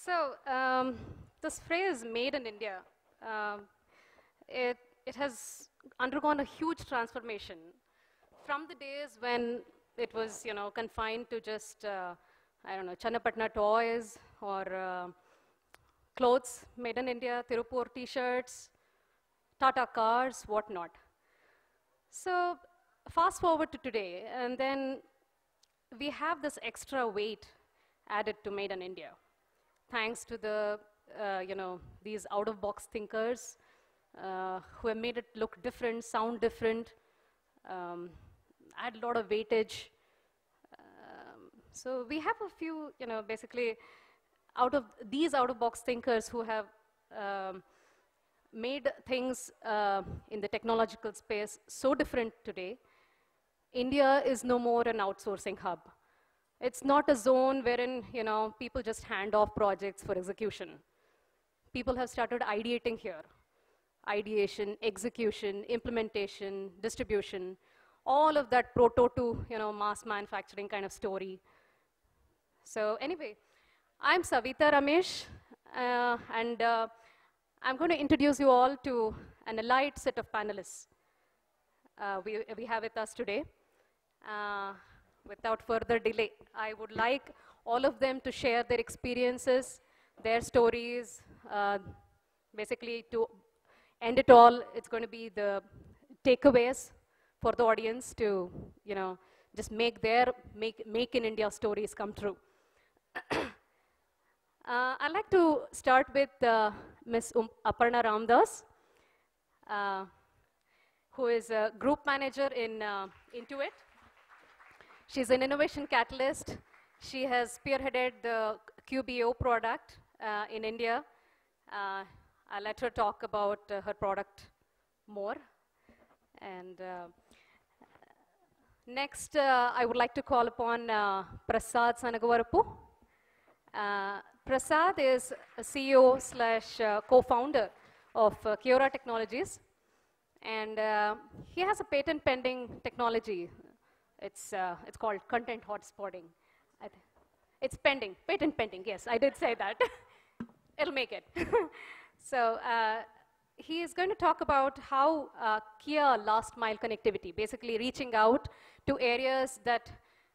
So this phrase "made in India," um, it has undergone a huge transformation from the days when it was confined to just I don't know, Channapatna toys or clothes made in India, Tirupur T-shirts, Tata cars, whatnot. So fast forward to today, and then we have this extra weight added to made in India, thanks to the, these out-of-box thinkers who have made it look different, sound different, add a lot of weightage. So we have a few, basically these out-of-box thinkers who have made things in the technological space so different today. India is no more an outsourcing hub. It's not a zone wherein people just hand off projects for execution. People have started ideating here. Ideation, execution, implementation, distribution, all of that proto to mass manufacturing kind of story. So anyway, I'm Savita Ramesh, and I'm going to introduce you all to an elite set of panelists we have with us today. Without further delay, I would like all of them to share their experiences, their stories. Basically, to end it all, it's going to be the takeaways for the audience to, just make in India stories come true. I'd like to start with Ms. Aparna Ramdas, who is a group manager in Intuit. She's an innovation catalyst. She has spearheaded the QBO product in India. I'll let her talk about her product more. And next, I would like to call upon Prasad Sanagavarapu. Prasad is a CEO / co-founder of Kiora Technologies. And he has a patent pending technology. It's called content hotspotting. It's pending, patent pending, yes, I did say that. It'll make it. So he is going to talk about how Kia last mile connectivity, basically reaching out to areas that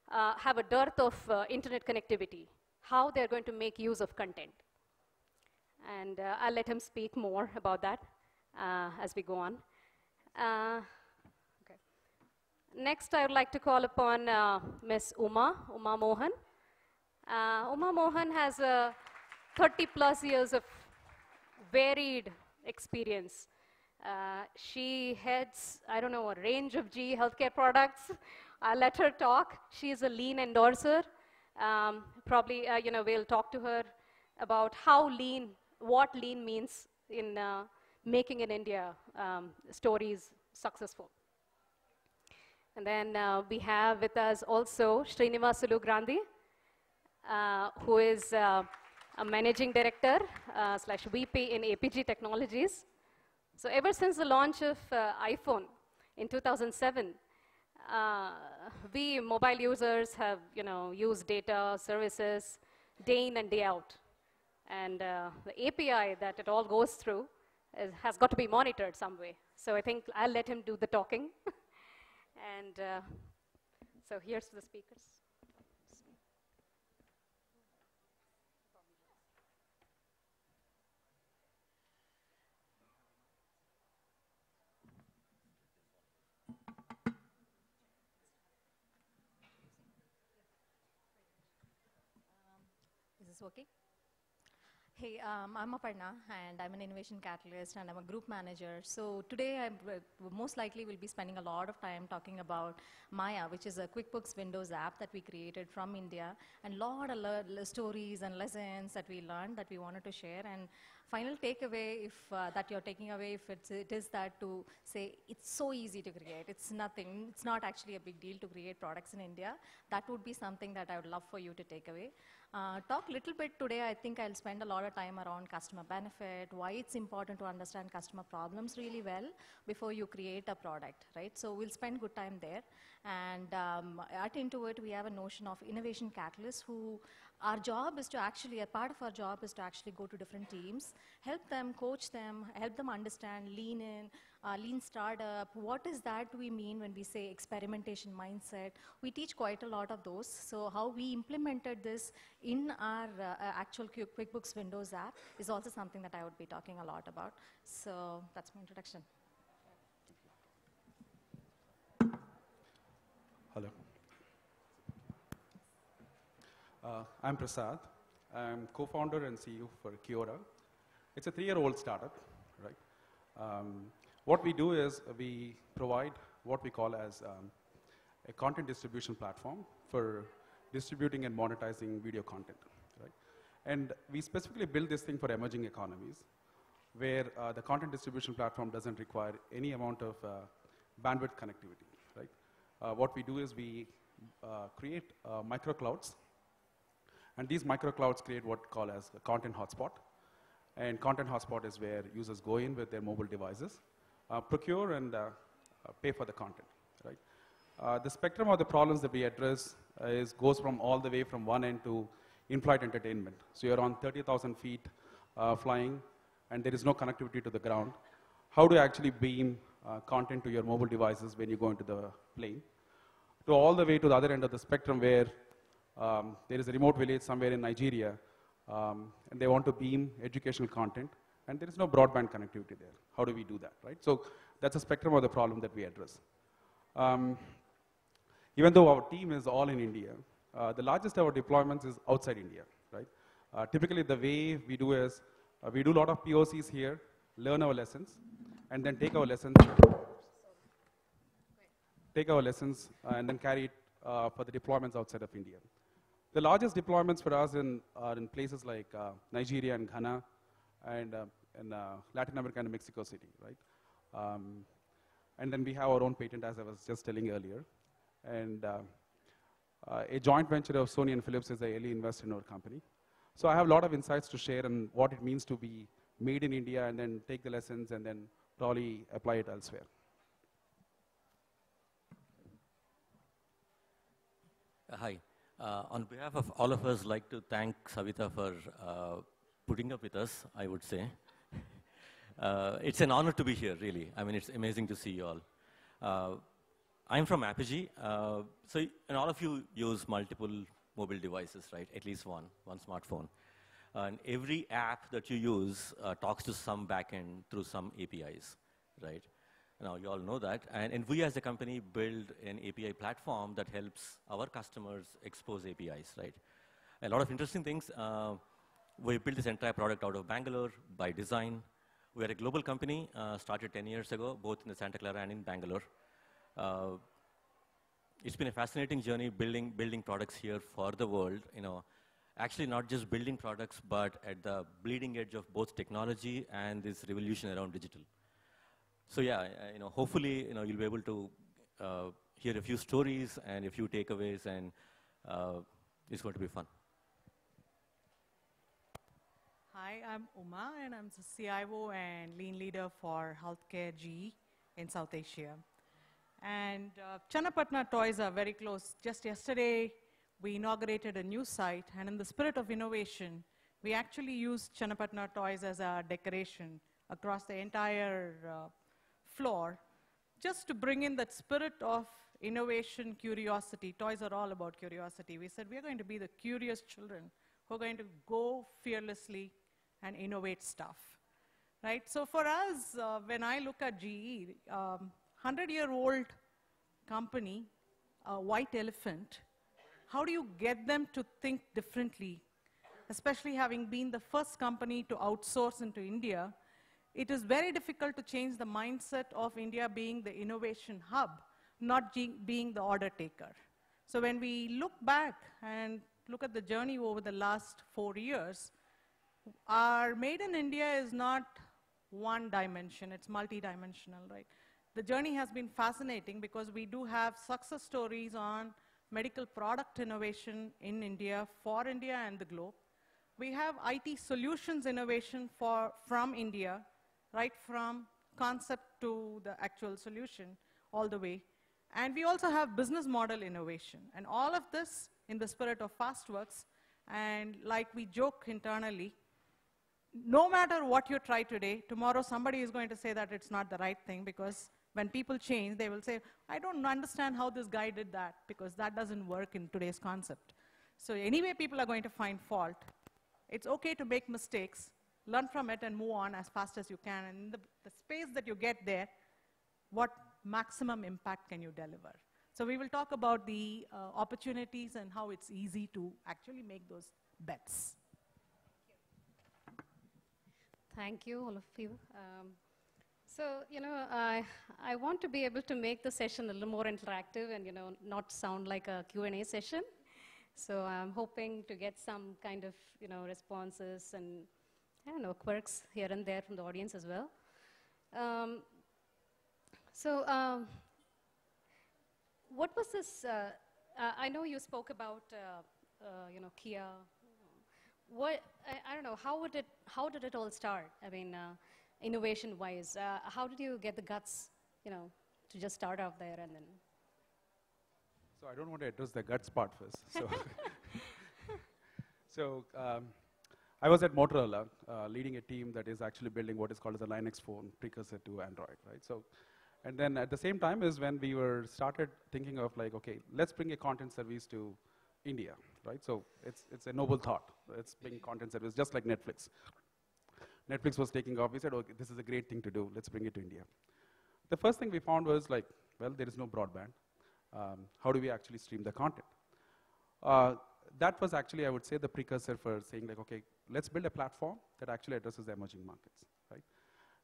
have a dearth of internet connectivity, how they're going to make use of content. And I'll let him speak more about that as we go on. Okay. Next, I would like to call upon Ms. Uma Mohan. Uma Mohan has 30+ years of varied experience. She heads, I don't know, a range of GE healthcare products. I'll let her talk. She's a lean endorser. Probably, we'll talk to her about how lean, what lean means in making in India stories successful. And then we have with us also Srinivasulu Grandi, who is a managing director / VP in APG Technologies. So ever since the launch of iPhone in 2007, we mobile users have used data, services, day in and day out. And the API that it all goes through has got to be monitored some way. So I think I'll let him do the talking. And so here's the speakers. Is this working? Hey, I'm Aparna, and I'm an innovation catalyst, and I'm a group manager. So today, I most likely will be spending a lot of time talking about Maya, which is a QuickBooks Windows app that we created from India, and a lot of stories and lessons that we learned that we wanted to share. And final takeaway, if that you're taking away, if it is that to say it's so easy to create. It's nothing. It's not actually a big deal to create products in India. That would be something that I would love for you to take away. Talk a little bit today. I think I'll spend a lot of time around customer benefit, why it's important to understand customer problems really well before you create a product, right? So we'll spend good time there. And at Intuit, we have a notion of innovation catalysts who Our job is to actually, a part of our job is to actually go to different teams, help them, coach them, help them understand lean in, lean startup. What is that we mean when we say experimentation mindset? We teach quite a lot of those. So how we implemented this in our actual QuickBooks Windows app is also something that I would be talking a lot about. So that's my introduction. Hello. I'm Prasad. I'm co-founder and CEO for Kiora. It's a 3-year-old startup, right? What we do is we provide what we call as a content distribution platform for distributing and monetizing video content, right? And we specifically build this thing for emerging economies, where the content distribution platform doesn't require any amount of bandwidth connectivity, right? What we do is we create microclouds. And these microclouds create what we call as a content hotspot. And content hotspot is where users go in with their mobile devices, procure and pay for the content, right? The spectrum of the problems that we address goes from all the way from one end to in-flight entertainment. So you're on 30,000 feet flying, and there is no connectivity to the ground. How do you actually beam content to your mobile devices when you go into the plane? To all the way to the other end of the spectrum where there is a remote village somewhere in Nigeria, and they want to beam educational content, and there is no broadband connectivity there. How do we do that, right? So that's a spectrum of the problem that we address. Even though our team is all in India, the largest of our deployments is outside India, right? Typically, the way we do is we do a lot of POCs here, learn our lessons, and then take our lessons, and then carry it for the deployments outside of India. The largest deployments for us are in places like Nigeria and Ghana, and in Latin America and Mexico City, right? And then we have our own patent, as I was just telling earlier. And a joint venture of Sony and Philips is an early investor in our company. So I have a lot of insights to share on what it means to be made in India and then take the lessons and then probably apply it elsewhere. Hi. On behalf of all of us, like to thank Savita for putting up with us, I would say. It's an honor to be here, really. I mean, it's amazing to see you all. I'm from Apigee. So, and all of you use multiple mobile devices, right? At least one smartphone. And every app that you use talks to some backend through some APIs, right? Now, you all know that. And we as a company build an API platform that helps our customers expose APIs, right? A lot of interesting things. We built this entire product out of Bangalore by design. We are a global company, started 10 years ago, both in the Santa Clara and in Bangalore. It's been a fascinating journey building products here for the world. You know, actually not just building products, but at the bleeding edge of both technology and this revolution around digital. So yeah, you know, hopefully, you know, you'll be able to hear a few stories and a few takeaways, and it's going to be fun. Hi, I'm Uma, and I'm the CIO and lean leader for Healthcare GE in South Asia. And Channapatna toys are very close. Just yesterday, we inaugurated a new site, and in the spirit of innovation, we actually used Channapatna toys as our decoration across the entire floor, just to bring in that spirit of innovation, curiosity. Toys are all about curiosity. We said we're going to be the curious children who are going to go fearlessly and innovate stuff, right? So for us, when I look at GE, 100-year-old company, a white elephant, how do you get them to think differently? Especially having been the first company to outsource into India, it is very difficult to change the mindset of India being the innovation hub, not being the order taker. So when we look back and look at the journey over the last 4 years, our Made in India is not one dimension, it's multi-dimensional, right? The journey has been fascinating because we do have success stories on medical product innovation in India, for India and the globe. We have IT solutions innovation from India, right from concept to the actual solution all the way. And we also have business model innovation. And all of this in the spirit of FastWorks. And like we joke internally, no matter what you try today, tomorrow somebody is going to say that it's not the right thing, because when people change, they will say, I don't understand how this guy did that, because that doesn't work in today's concept. So anyway, people are going to find fault. It's okay to make mistakes, learn from it, and move on as fast as you can. And in the space that you get there, what maximum impact can you deliver? So we will talk about the opportunities and how it's easy to actually make those bets. Thank you, all of you. So, I want to be able to make the session a little more interactive and, not sound like a Q&A session. So I'm hoping to get some kind of, responses and, I don't know, quirks here and there from the audience as well. What was this? I know you spoke about, Kia. I don't know, how did it all start? I mean, innovation-wise, how did you get the guts, to just start off there and then? So I don't want to address the guts part first. So, I was at Motorola, leading a team that is actually building what is called as a Linux phone, precursor to Android, right? So, and then at the same time is when we started thinking of like, okay, let's bring a content service to India, right? So it's a noble thought. It's bringing content service, just like Netflix. Netflix was taking off. We said, okay, this is a great thing to do. Let's bring it to India. The first thing we found was like, well, there is no broadband. How do we actually stream the content? That was actually, I would say, the precursor for saying like, okay, let's build a platform that actually addresses the emerging markets, right?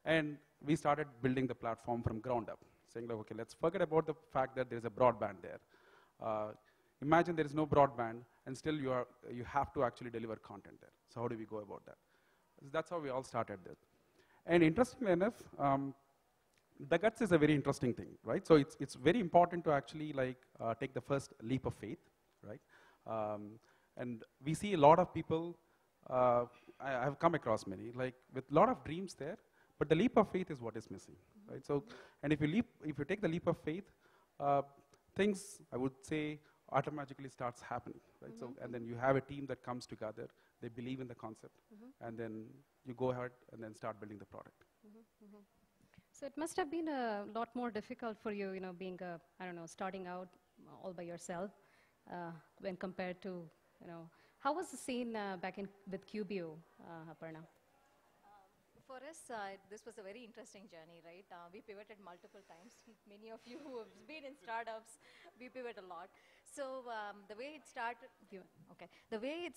And we started building the platform from ground up, saying like, okay, let's forget about the fact that there's a broadband there. Imagine there is no broadband, and still you have to actually deliver content there. So how do we go about that? So that's how we all started this. And interestingly enough, the guts is a very interesting thing, right? So it's very important to actually like take the first leap of faith, right? And we see a lot of people, I've come across many, like with a lot of dreams there, but the leap of faith is what is missing, right? So, and if you take the leap of faith, things, I would say, automatically starts happening, right? So, and then you have a team that comes together, they believe in the concept, and then you go ahead and then start building the product. So it must have been a lot more difficult for you, being I don't know, starting out all by yourself, when compared to, how was the scene back with QBO, Aparna? For us, this was a very interesting journey, right? We pivoted multiple times. Many of you who have been in startups, we pivot a lot. So the way it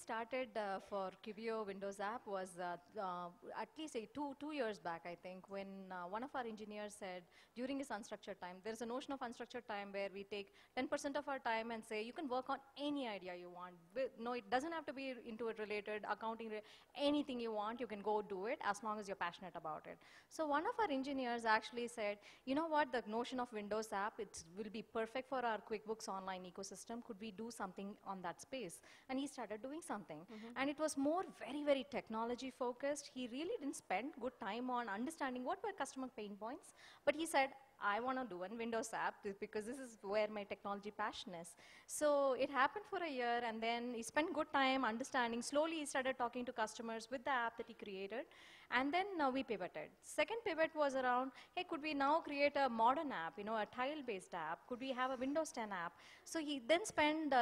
started, for QBO Windows app was at least two years back, I think, when one of our engineers said during his unstructured time, there's a notion of unstructured time where we take 10% of our time and say, you can work on any idea you want. No, it doesn't have to be Intuit related, accounting, anything you want, you can go do it as long as you're passionate about it. So one of our engineers actually said, you know what, the notion of Windows app, it will be perfect for our QuickBooks Online ecosystem. Could we do something on that space? And he started doing something. And it was more very, very technology focused. He really didn't spend good time on understanding what were customer pain points, but he said, I want to do a Windows app because this is where my technology passion is. So it happened for a year, and then he spent good time understanding. Slowly, he started talking to customers with the app that he created, and then we pivoted. Second pivot was around, hey, could we now create a modern app, a tile-based app? Could we have a Windows 10 app? So he then spent,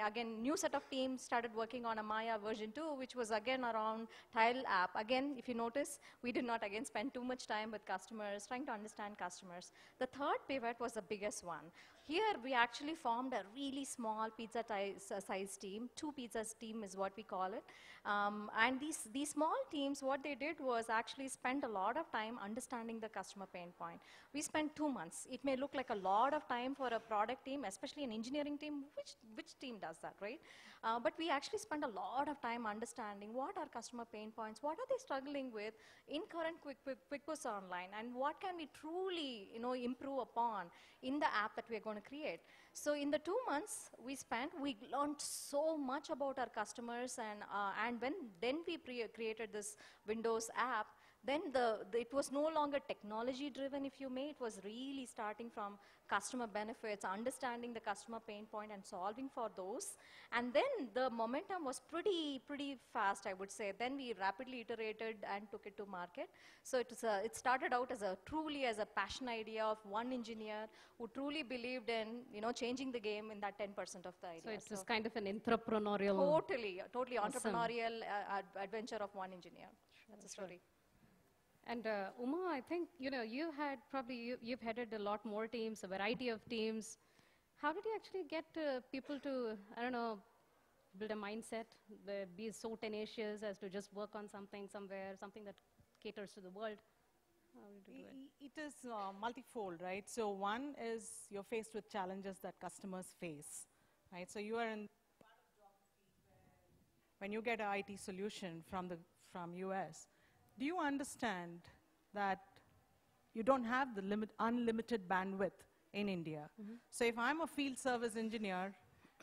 again, new set of teams started working on a Maya version 2, which was again around tile app. Again, if you notice, we did not again spend too much time with customers, trying to understand customers. The third pivot was the biggest one. Here, we actually formed a really small pizza size team. 2 pizzas team is what we call it. And these small teams, what they did was actually spend a lot of time understanding the customer pain point. We spent 2 months. It may look like a lot of time for a product team, especially an engineering team. Which team does that, right? But we actually spent a lot of time understanding what are customer pain points, what are they struggling with in current QuickBooks Online, and what can we truly improve upon in the app that we're going to create. So in the 2 months we learned so much about our customers, and then we created this Windows app. then it was no longer technology driven, if you may. It was really starting from customer benefits, understanding the customer pain point and solving for those. And then the momentum was pretty fast, I would say. Then we rapidly iterated and took it to market. So it started out as truly as a passion idea of one engineer who truly believed in, changing the game in that 10% of the idea. So it's just kind of an entrepreneurial. Totally Awesome. entrepreneurial adventure of one engineer. That's the story. And Uma, I think, you had probably, you've headed a lot more teams, a variety of teams. How did you actually get people to, I don't know, build a mindset, be so tenacious as to just work on something somewhere, something that caters to the world? How did you do it? It is multifold, right? So one is you're faced with challenges that customers face, right? So you are in when you get an IT solution from US, do you understand that you don't have the unlimited bandwidth in India? So if I'm a field service engineer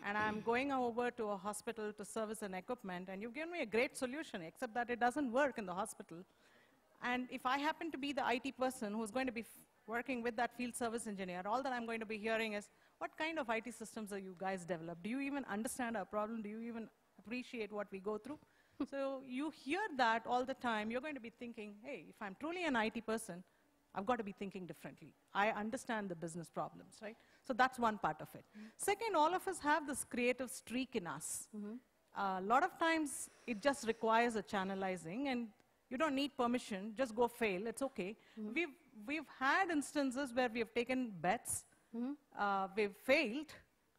and I'm going over to a hospital to service an equipment, and you've given me a great solution, except that it doesn't work in the hospital, and if I happen to be the IT person who's going to be working with that field service engineer, all that I'm going to be hearing is, what kind of IT systems are you guys developed? Do you even understand our problem? Do you even appreciate what we go through? So you hear that all the time. You're going to be thinking, hey, if I'm truly an IT person, I've got to be thinking differently. I understand the business problems, right? So that's one part of it. Second, all of us have this creative streak in us. A lot of times, it just requires a channelizing, and you don't need permission. Just go fail. It's okay. We've had instances where we have taken bets, we've failed,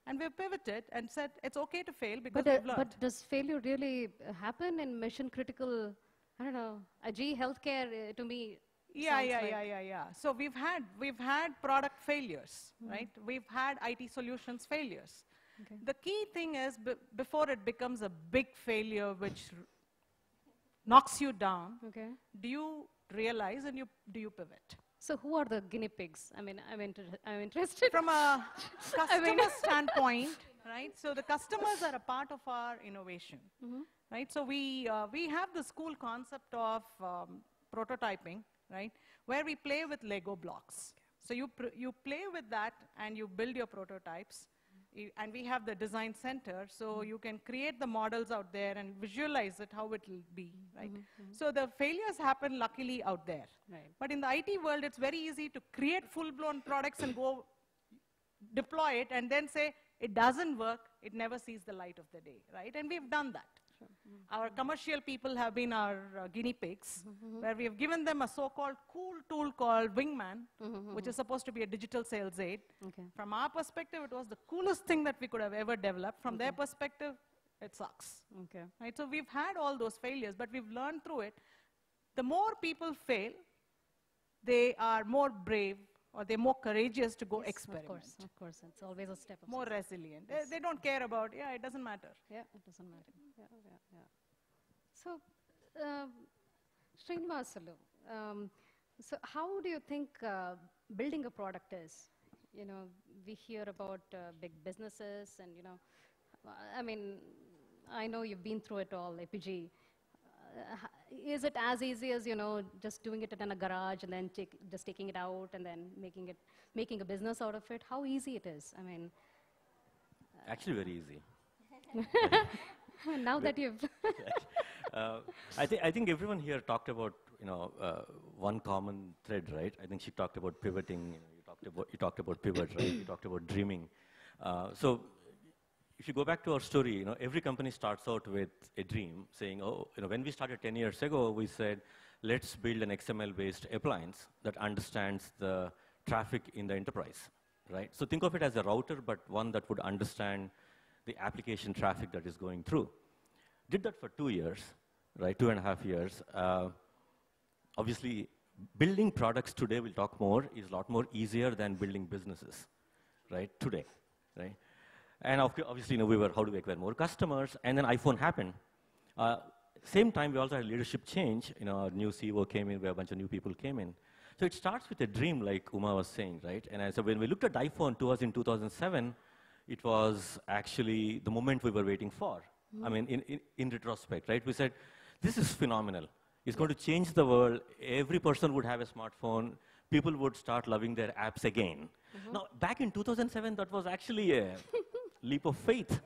and we've pivoted and said it's okay to fail because we've learned. But does failure really happen in mission critical, I don't know, GE Healthcare to me? Yeah. So we've had product failures, right? We've had IT solutions failures. Okay. The key thing is before it becomes a big failure which knocks you down, Okay. do you realize and do you pivot? So who are the guinea pigs? I mean, I'm interested. From a customer standpoint, right? So the customers are a part of our innovation, right? So we have this cool concept of prototyping, right? Where we play with Lego blocks. So you play with that and you build your prototypes. And we have the design center, so you can create the models out there and visualize it, how it will be, right? So the failures happen luckily out there. Right. But in the IT world, it's very easy to create full-blown products and go deploy it and then say, it doesn't work, it never sees the light of the day, right? And we've done that. Sure. Our commercial people have been our guinea pigs, where we have given them a so-called cool tool called Wingman, which is supposed to be a digital sales aid. Okay. From our perspective, it was the coolest thing that we could have ever developed. From their perspective, it sucks. Okay. Right? So we've had all those failures, but we've learned through it. The more people fail, they are more brave, or they're more courageous to go experiment. Of course. It's always a step of More resilient. They don't care about, it doesn't matter. Yeah, it doesn't matter. Yeah. So, Srinivasalu, so how do you think building a product is? We hear about big businesses and, I mean, I know you've been through it all, APG. Is it as easy as, just doing it in a garage and then just taking it out and then making a business out of it? How easy it is? I mean, Actually, very easy. now that you've I think everyone here talked about one common thread, right? I think she talked about pivoting. You talked about pivot, right? You talked about dreaming. So if you go back to our story, every company starts out with a dream, saying, when we started 10 years ago, we said, let's build an XML-based appliance that understands the traffic in the enterprise, right? So think of it as a router, but one that would understand the application traffic that is going through. Did that for 2 years, right? 2.5 years. Obviously, building products today, we'll talk more, is a lot more easier than building businesses, right? Today, right? And obviously, how do we acquire more customers? And then iPhone happened. Same time, we also had leadership change. Our new CEO came in, where a bunch of new people came in. So it starts with a dream, like Uma was saying, right? And so when we looked at iPhone to us in 2007, it was actually the moment we were waiting for. I mean, in retrospect, right? We said, this is phenomenal. It's going to change the world. Every person would have a smartphone. People would start loving their apps again. Now, back in 2007, that was actually a leap of faith,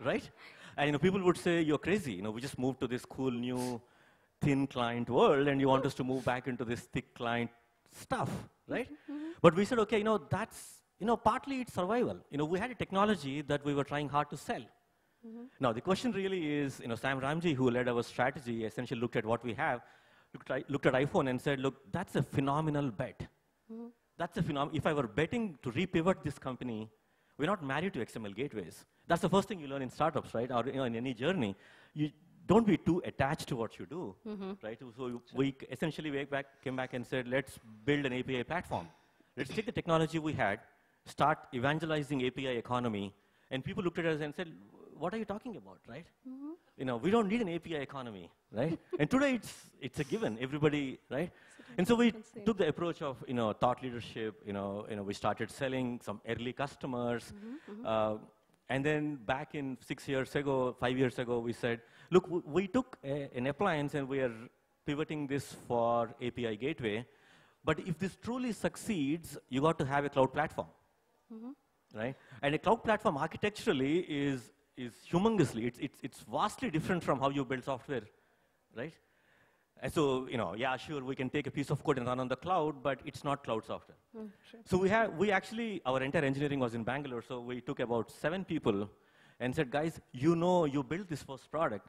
right? And people would say, you're crazy. We just moved to this cool new thin client world, and you want us to move back into this thick client stuff, right? But we said, okay, that's, partly it's survival. We had a technology that we were trying hard to sell. Now, the question really is, Sam Ramji, who led our strategy, essentially looked at what we have, looked at iPhone and said, look, that's a phenomenal bet. That's a phenomenal. If I were betting to repivot this company, we're not married to XML gateways. That's the first thing you learn in startups, right? Or in any journey. You don't be too attached to what you do, right? So we essentially came back and said, let's build an API platform. Let's take the technology we had, start evangelizing API economy, and people looked at us and said, what are you talking about, right? We don't need an API economy, right? And today it's a given, everybody, right? And so we took the approach of, thought leadership, we started selling some early customers. And then back in 5 years ago, we said, look, we took an appliance and we are pivoting this for API gateway. But if this truly succeeds, you got to have a cloud platform, right? And a cloud platform architecturally is humongously, it's vastly different from how you build software, right? And so, yeah, sure, we can take a piece of code and run on the cloud, but it's not cloud software. Sure. So our entire engineering was in Bangalore, so we took about 7 people and said, guys, you built this first product.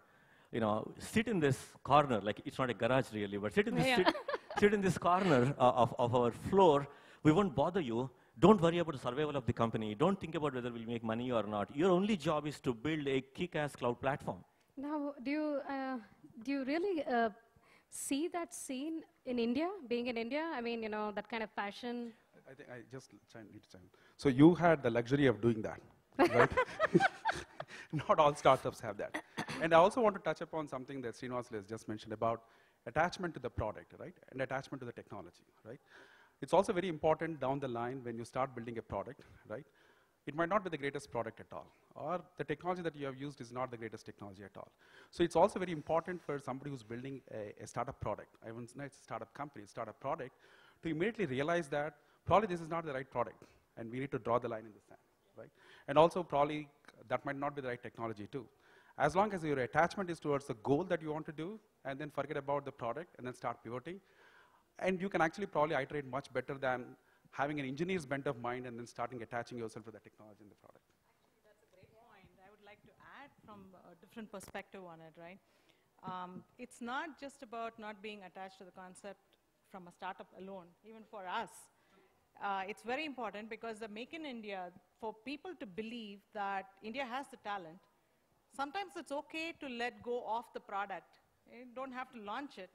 Sit in this corner, like it's not a garage really, but sit in this corner of our floor. We won't bother you. Don't worry about the survival of the company. Don't think about whether we'll make money or not. Your only job is to build a kick-ass cloud platform. Now, do you really see that scene in India, being in India? I mean, that kind of passion. I think I just need to chime in. So you had the luxury of doing that, right? Not all startups have that. And I also want to touch upon something that Srinivas has just mentioned about attachment to the product, right? And attachment to the technology, right? It's also very important down the line when you start building a product, right? It might not be the greatest product at all, or the technology that you have used is not the greatest technology at all. So it's also very important for somebody who's building a startup product, I wouldn't say it's a startup company, startup product, to immediately realize that probably this is not the right product, and we need to draw the line in the sand, right? And also probably that might not be the right technology too. As long as your attachment is towards the goal that you want to do, and then forget about the product, and then start pivoting, and you can actually probably iterate much better than having an engineer's bent of mind and then starting attaching yourself to the technology in the product. Actually, that's a great point. I would like to add from a different perspective on it, right? It's not just about not being attached to the concept from a startup alone, even for us. It's very important because the Make in India, for people to believe that India has the talent, sometimes it's okay to let go of the product. You don't have to launch it.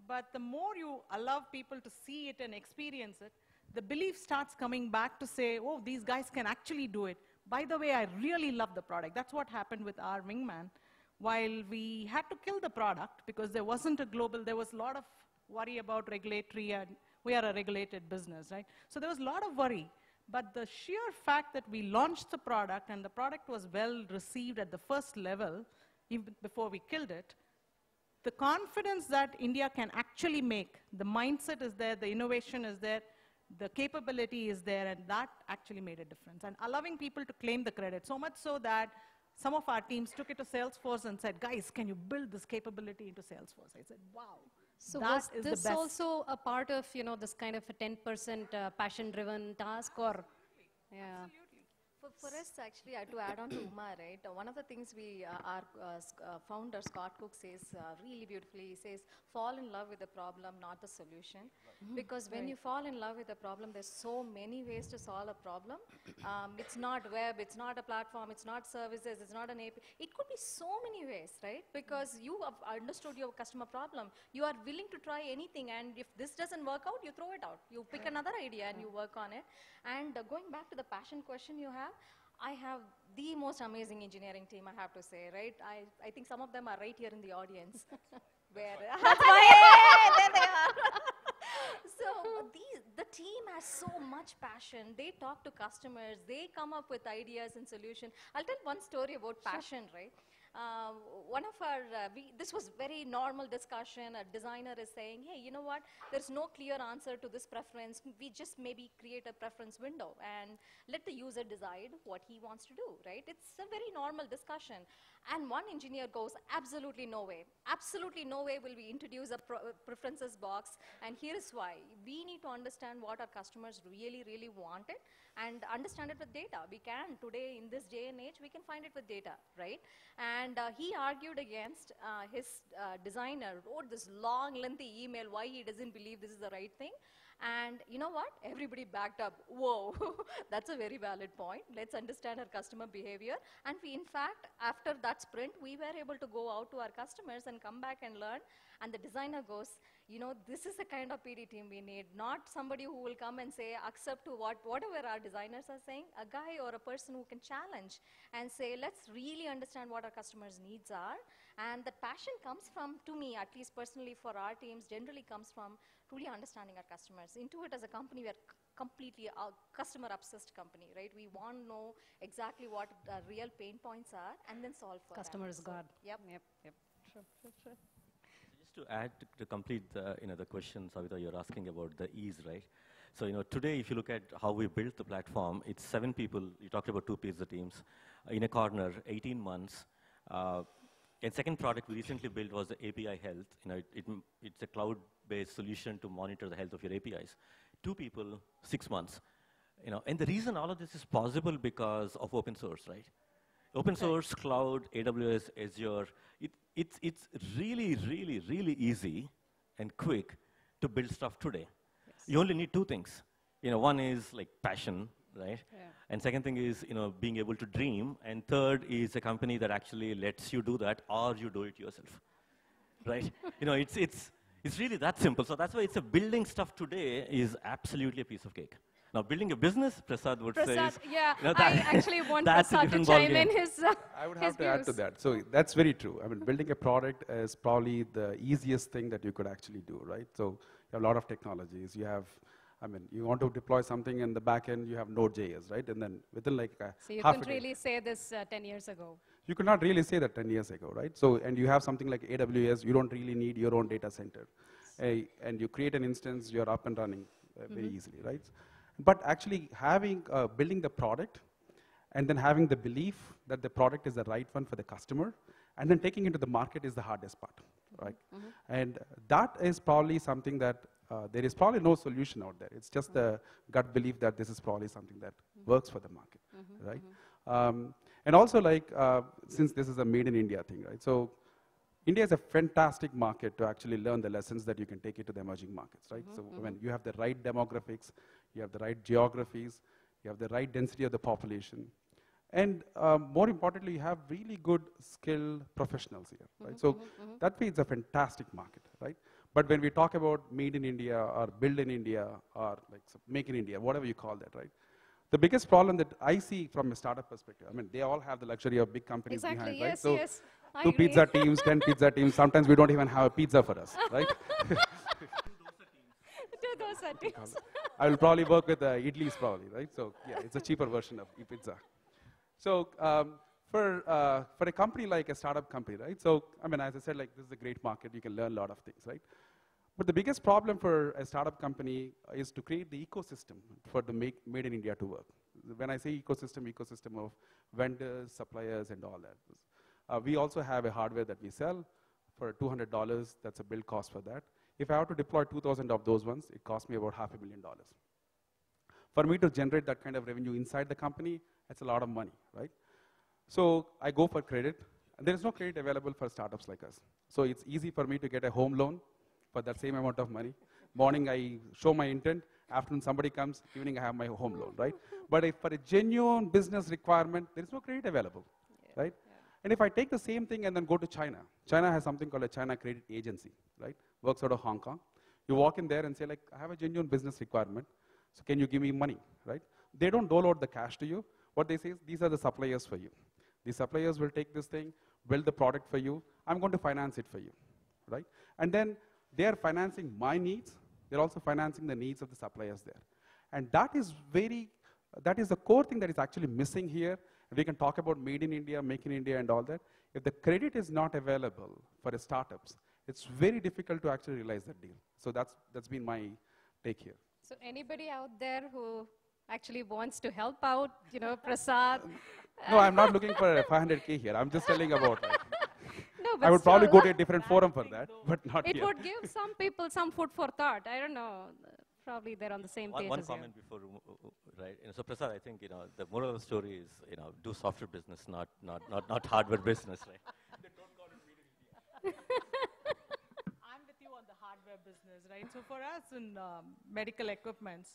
But the more you allow people to see it and experience it, the belief starts coming back to say, oh, these guys can actually do it. By the way, I really love the product. That's what happened with our Wingman. While we had to kill the product because there wasn't a global, there was a lot of worry about regulatory, and we are a regulated business, right? So there was a lot of worry. But the sheer fact that we launched the product and the product was well received at the first level, even before we killed it, the confidence that India can actually make, the mindset is there, the innovation is there, the capability is there, and that actually made a difference. And allowing people to claim the credit, so much so that some of our teams took it to Salesforce and said, guys, can you build this capability into Salesforce? I said, wow. So that was is the this best. also a part of, this kind of a 10% passion-driven task, or? Yeah. For us, actually, to add on to Uma, right, one of the things our founder, Scott Cook, says really beautifully, he says, fall in love with the problem, not the solution. Because when you fall in love with a problem, there's so many ways to solve a problem. It's not web, it's not a platform, it's not services, it's not an API. It could be so many ways, right? Because you have understood your customer problem. You are willing to try anything, and if this doesn't work out, you throw it out. You pick another idea and you work on it. And going back to the passion question you have, I have the most amazing engineering team, I have to say, right? I think some of them are right here in the audience. Where? That's why, there they are. So the team has so much passion. They talk to customers. They come up with ideas and solutions. I'll tell one story about passion, right? one of our, this was very normal discussion. A designer is saying, hey, you know what? There's no clear answer to this preference. We just maybe create a preference window and let the user decide what he wants to do, right? It's a very normal discussion. And one engineer goes, absolutely no way. Absolutely no way will we introduce a preferences box. And here's why. We need to understand what our customers really, really wanted and understand it with data. We can, today in this day and age, we can find it with data, right? And he argued against his designer, wrote this long, lengthy email why he doesn't believe this is the right thing. And you know what? Everybody backed up. Whoa, that's a very valid point. Let's understand our customer behavior. And we, in fact, after that sprint, we were able to go out to our customers and come back and learn. And the designer goes, you know, this is the kind of PD team we need, not somebody who will come and say, accept to whatever our designers are saying, a guy or a person who can challenge and say, let's really understand what our customers' needs are. And that passion comes from, to me, at least personally for our teams, generally comes from truly understanding our customers. Intuit as a company, we are completely a customer-obsessed company, right? We want to know exactly what the real pain points are and then solve for Customer them. is God. Yep. True. Just to add, to complete the, the question, Savita, you're asking about the ease, right? So, today, if you look at how we built the platform, it's 7 people. You talked about 2 pizza teams. In a corner, 18 months. And second product we recently built was the API Health. It's a cloud-based solution to monitor the health of your APIs. 2 people, 6 months. And the reason all of this is possible because of open source, right? Open source, cloud, AWS, Azure, it's really, really, really easy and quick to build stuff today. Yes. You only need 2 things. One is like passion, right? Yeah. And second thing is, being able to dream. And third is a company that actually lets you do that, or you do it yourself, right? It's really that simple. So that's why it's building stuff today is absolutely a piece of cake. Now, building a business, Prasad would say, is, yeah, I actually want that's a Prasad to different chime ballgame. in his I would his have to add to views. that. So that's very true. I mean, building a product is probably the easiest thing that you could actually do, right? So you have a lot of technologies. You have, you want to deploy something in the back end, you have Node.js, right? And then within like So you half couldn't a day. really say this 10 years ago. You could not really say that 10 years ago, right? So, and you have something like AWS, you don't really need your own data center. And you create an instance, you're up and running very easily, right? But actually building the product and then having the belief that the product is the right one for the customer and then taking it to the market is the hardest part, right? And that is probably something that there is probably no solution out there. It's just the gut belief that this is probably something that works for the market, right? And also since this is a made in India thing, right? So India is a fantastic market to actually learn the lessons that you can take it to the emerging markets, right? So when you have the right demographics, you have the right geographies, you have the right density of the population, and more importantly, you have really good skilled professionals here, right? So that way it's a fantastic market, right? But when we talk about made in India or build in India or make in India, whatever you call that, right? The biggest problem that I see from a startup perspective, they all have the luxury of big companies Exactly, behind, yes, right? So yes. I 2 agree. pizza teams, 10 pizza teams, sometimes we don't even have a pizza for us, right? 2 dosa teams. I will probably work with idlis probably, right? So yeah, it's a cheaper version of e-pizza. So for a company like a startup company, right? So as I said, this is a great market. You can learn a lot of things, right? But the biggest problem for a startup company is to create the ecosystem for the made in India to work. When I say ecosystem of vendors, suppliers, and all that. We also have a hardware that we sell for $200. That's a build cost for that. If I have to deploy 2,000 of those ones, it costs me about $500,000. For me to generate that kind of revenue inside the company, that's a lot of money, right? So I go for credit. And there is no credit available for startups like us. So it's easy for me to get a home loan for that same amount of money. Morning, I show my intent. Afternoon, somebody comes. Evening, I have my home loan, right? But if for a genuine business requirement, there is no credit available, right? And if I take the same thing and then go to China, China has something called a China Credit Agency, right? Works out of Hong Kong. You walk in there and say, I have a genuine business requirement, so can you give me money, right? They don't dole out the cash to you. What they say is, these are the suppliers for you. The suppliers will take this thing, build the product for you. I'm going to finance it for you, right? And then they are financing my needs. They're also financing the needs of the suppliers there. And that is the core thing that is actually missing here. We can talk about made in India, make in India and all that. If the credit is not available for the startups, it's very difficult to actually realize that deal. So that's been my take here. So anybody out there who actually wants to help out, you know, Prasad? No, I'm not looking for a 500K here. I'm just telling about like, No, but I would probably still, go to a different forum for that, but not it here. would give some people some food for thought. I don't know. Probably they're on the same page One as you. comment before, right? You know, so Prasad, I think the moral of the story is do software business, not hardware business, right? I'm with you on the hardware business, right? So for us in medical equipments,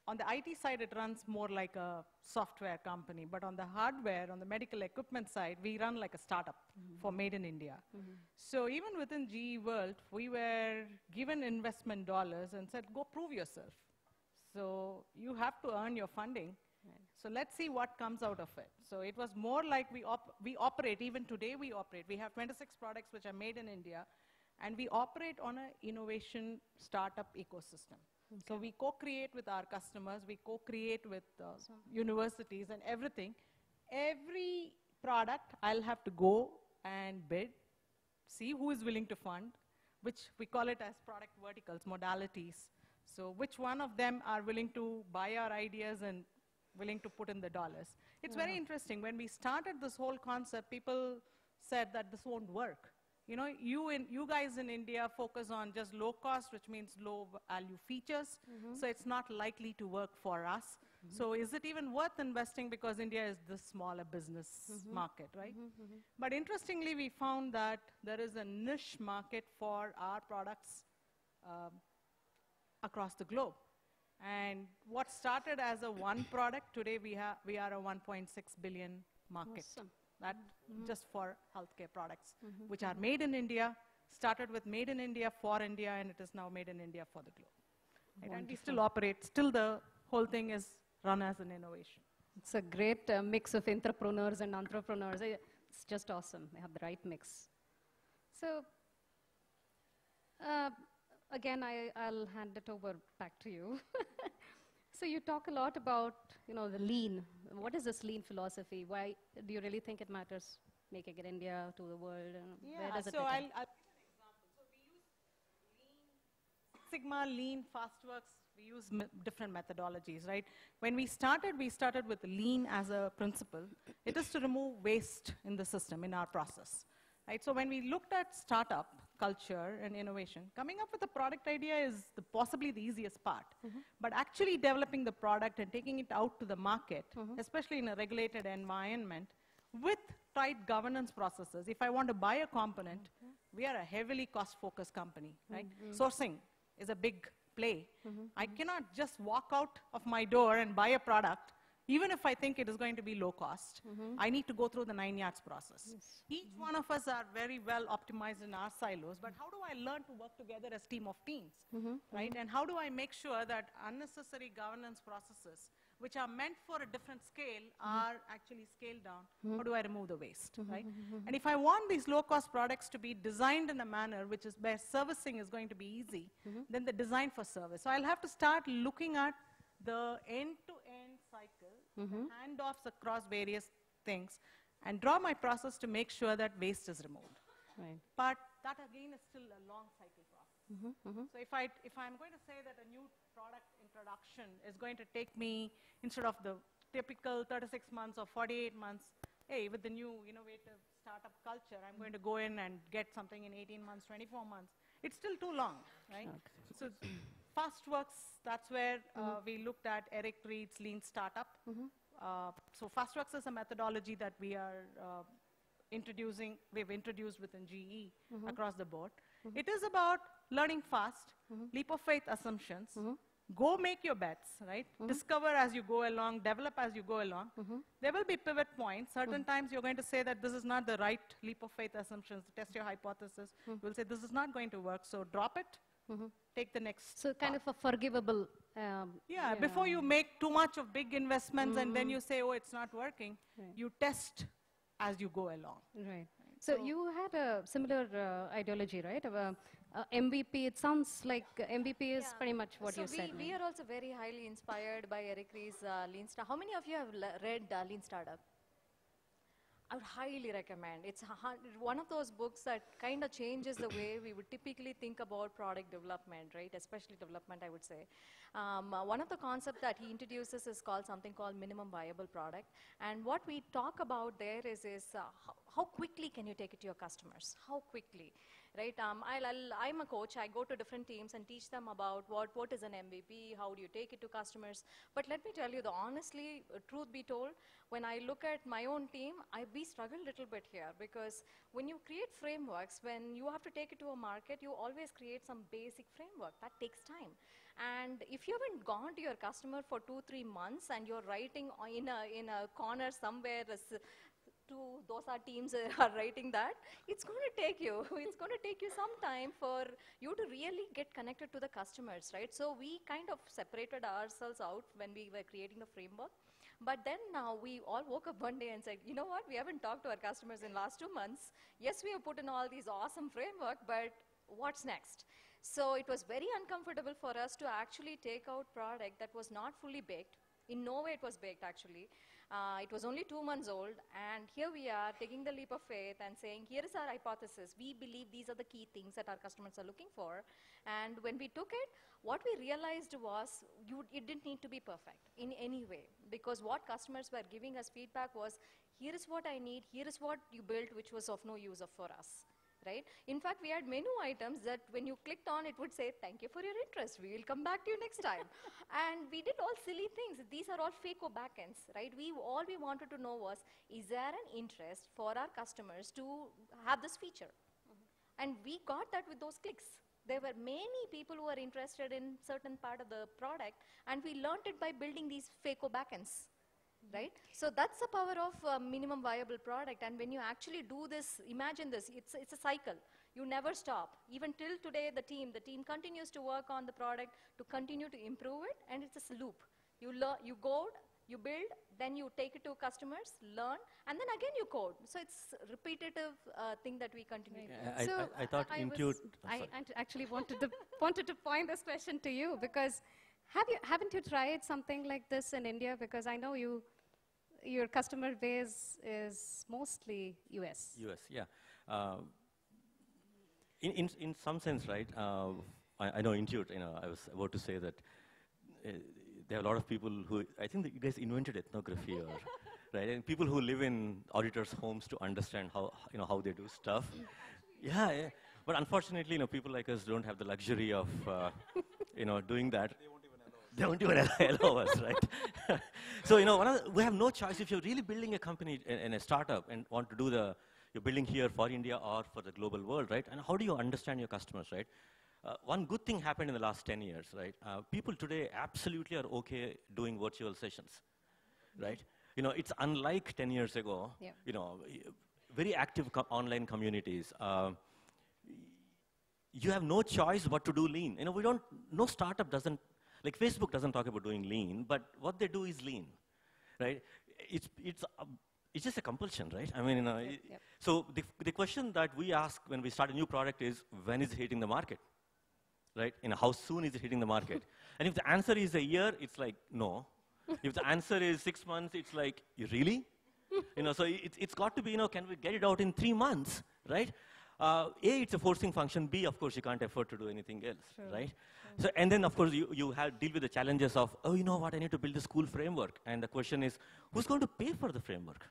on the IT side, it runs more like a software company. But on the hardware, on the medical equipment side, we run like a startup for Made in India. So even within GE World, we were given investment dollars and said, go prove yourself. So you have to earn your funding. So let's see what comes out of it. So it was more like we operate, even today we operate. We have 26 products which are made in India, and we operate on an innovation startup ecosystem. So we co-create with our customers, we co-create with universities and everything. Every product, I'll have to go and bid, see who is willing to fund, which we call it as product verticals, modalities. So which one of them are willing to buy our ideas and willing to put in the dollars. It's very interesting. When we started this whole concept, people said that this won't work. You know, you guys in India focus on just low cost, which means low value features. So it's not likely to work for us. So is it even worth investing, because India is the smaller business market, right? But interestingly, we found that there is a niche market for our products across the globe. And what started as a one product, today we are a 1.6 billion market. Awesome. That just for healthcare products, which are made in India, started with made in India for India, and it is now made in India for the globe. Right? And we still operate, still the whole thing is run as an innovation. It's a great mix of entrepreneurs and entrepreneurs. It's just awesome. They have the right mix. So, again, I'll hand it over back to you. So you talk a lot about, you know, the lean. What is this lean philosophy? Why do you really think it matters, making it India to the world? Where does it so fit in? I'll give an example. So we use Lean, Sigma, Lean, FastWorks. We use different methodologies, right? When we started with Lean as a principle. It is to remove waste in the system, in our process, right? So when we looked at startup culture and innovation, coming up with a product idea is possibly the easiest part. But actually developing the product and taking it out to the market, especially in a regulated environment, with tight governance processes. If I want to buy a component, we are a heavily cost-focused company, right? Sourcing is a big play. I cannot just walk out of my door and buy a product, even if I think it is going to be low cost. I need to go through the 9 yards process. Each one of us are very well optimized in our silos, but how do I learn to work together as team of teams, right? And how do I make sure that unnecessary governance processes, which are meant for a different scale, are actually scaled down? How do I remove the waste, right? And if I want these low-cost products to be designed in a manner which is where servicing is going to be easy, then the design for service. So I'll have to start looking at the end-to-end cycle, the handoffs across various things, and draw my process to make sure that waste is removed. Right. But that again is still a long cycle process. So if I'm going to say that a new product introduction is going to take me, instead of the typical 36 months or 48 months, hey, with the new innovative startup culture, I'm going to go in and get something in 18 months, 24 months. It's still too long, right? So FastWorks, that's where we looked at Eric Reed's Lean Startup. So FastWorks is a methodology that we are we've introduced within GE across the board. It is about learning fast, leap of faith assumptions, go make your bets, right? Discover as you go along, develop as you go along. There will be pivot points. Certain times you're going to say that this is not the right leap of faith assumptions, test your hypothesis. You'll say this is not going to work, so drop it, take the next. So kind of a forgivable. Yeah, before you make too much of big investments and then you say, oh, it's not working, you test as you go along. Right. So you had a similar ideology, right? Of MVP, it sounds like MVP is Yeah. pretty much what So you said. we are also very highly inspired by Eric Ries's Lean Startup. How many of you have read Lean Startup? I would highly recommend. It's one of those books that kind of changes the way we would typically think about product development, right? Especially development, I would say. One of the concepts that he introduces is called something called minimum viable product. And what we talk about there is how quickly can you take it to your customers? How quickly, right? I'm a coach. I go to different teams and teach them about what is an MVP, how do you take it to customers. But let me tell you, honestly, truth be told, when I look at my own team, we struggle a little bit here because when you create frameworks, when you have to take it to a market, you always create some basic framework. That takes time. And if you haven't gone to your customer for 2-3 months and you're writing in a corner somewhere, those are teams are writing that, it's going to take you some time for you to really get connected to the customers, right? So we kind of separated ourselves out when we were creating the framework. But then now we all woke up one day and said, you know what, we haven't talked to our customers in last 2 months. Yes, we have put in all these awesome framework, but what's next? So it was very uncomfortable for us to actually take out product that was not fully baked. In no way it was baked, actually. It was only 2 months old, and here we are taking the leap of faith and saying, here is our hypothesis. We believe these are the key things that our customers are looking for. And when we took it, what we realized was it didn't need to be perfect in any way, because what customers were giving us feedback was, here is what I need, here is what you built, which was of no use for us. Right? In fact, we had menu items that when you clicked on, it would say, thank you for your interest. We will come back to you next time. And we did all silly things. These are all FACO backends, right? All we wanted to know was, is there an interest for our customers to have this feature? And we got that with those clicks. There were many people who were interested in certain part of the product, and we learned it by building these FACO backends. Right? So that's the power of minimum viable product. And when you actually do this, imagine this, it's a cycle. You never stop. Even till today, the team continues to work on the product to continue to improve it, and it's a loop. You code, you build, then you take it to customers, learn, and then again you code. So it's a repetitive thing that we continue to do. I thought Intuit. I actually wanted to point this question to you, because haven't you tried something like this in India? Because I know your customer base is mostly US. US, yeah. In some sense, right? I know Intuit. I was about to say that there are a lot of people who I think that you guys invented ethnography, right? And people who live in auditors' homes to understand how they do stuff. Yeah. But unfortunately, people like us don't have the luxury of doing that. They won't even allow us, right? So, we have no choice. If you're really building a company and a startup and want to do you're building here for India or for the global world, right? And how do you understand your customers, right? One good thing happened in the last 10 years, right? People today absolutely are okay doing virtual sessions, right? It's unlike 10 years ago, very active online communities. You have no choice but to do lean. No startup doesn't, like Facebook doesn't talk about doing lean, but what they do is lean, right? It's just a compulsion, right? I mean, so the question that we ask when we start a new product is, when is it hitting the market, right? How soon is it hitting the market? And if the answer is a year, it's like, no. If the answer is 6 months, it's like, you really? So it's got to be, can we get it out in 3 months, right? A, it's a forcing function. B, of course, you can't afford to do anything else, right? So, and then, of course, you deal with the challenges of, oh, you know what, I need to build a school framework. And the question is, who's going to pay for the framework?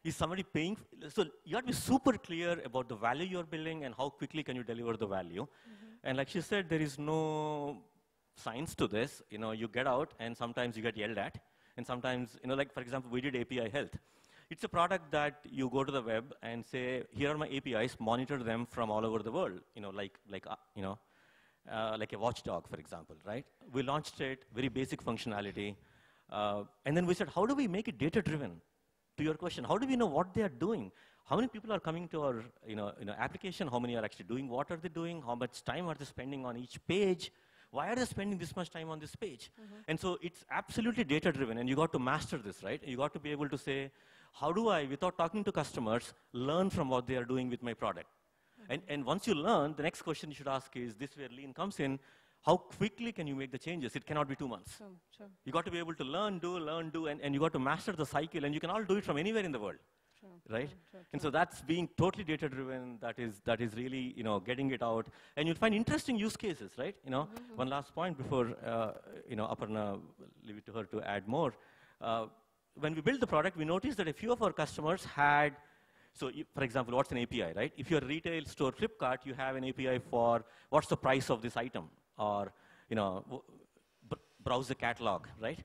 Is somebody paying? So you have to be super clear about the value you're building and how quickly can you deliver the value. And like she said, there is no science to this. You get out, and sometimes you get yelled at. And sometimes, like, for example, we did API Health. It's a product that you go to the web and say, here are my APIs, monitor them from all over the world, like a watchdog, for example, right? We launched it, very basic functionality. And then we said, how do we make it data-driven? To your question, how do we know what they are doing? How many people are coming to our application? How many are actually doing? What are they doing? How much time are they spending on each page? Why are they spending this much time on this page? And so it's absolutely data-driven, and you got to master this, right? You got to be able to say, how do I, without talking to customers, learn from what they are doing with my product? And once you learn, the next question you should ask is, this where lean comes in, how quickly can you make the changes? It cannot be 2 months. Sure. You got to be able to learn, do, and you got to master the cycle, and you can all do it from anywhere in the world. Right? And so that's being totally data-driven. That is really, getting it out. And you'll find interesting use cases, right? One last point before, Aparna, leave it to her to add more. When we built the product, we noticed that a few of our customers had, for example, what's an API, right? If you're a retail store, Flipkart, you have an API for what's the price of this item, or, browse the catalog, right?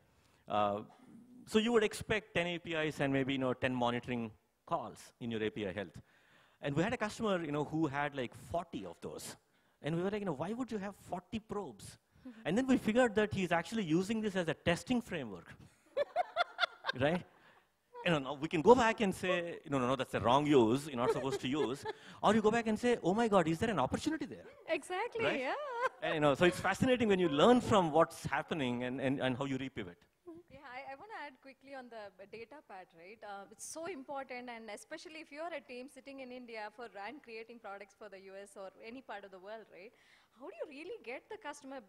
So you would expect 10 APIs and maybe, 10 monitoring calls in your API health. And we had a customer, who had like 40 of those. And we were like, why would you have 40 probes? And then we figured that he's actually using this as a testing framework, right? We can go back and say, no, that's the wrong use, you're not supposed to use. Or you go back and say, oh my God, is there an opportunity there? Exactly, Right? yeah. And, so it's fascinating when you learn from what's happening and how you repivot. Yeah, I want to add quickly on the data part, right? It's so important, and especially if you're a team sitting in India and creating products for the US or any part of the world, right? How do you really get the customer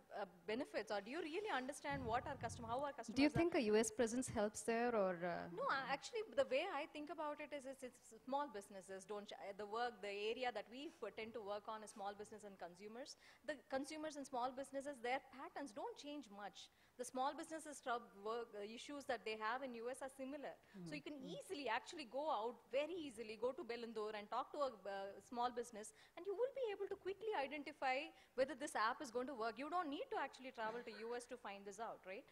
benefits, or do you really understand how our customers Do you are- think a US presence helps there, or? No, actually, the way I think about it is it's small businesses the area that we tend to work on is small business and consumers. The consumers and small businesses, their patterns don't change much. The small businesses issues that they have in US are similar. So you can easily actually go out, very easily go to Bellandur and talk to a small business, and you will be able to quickly identify whether this app is going to work. You don't need to actually travel to US to find this out, right?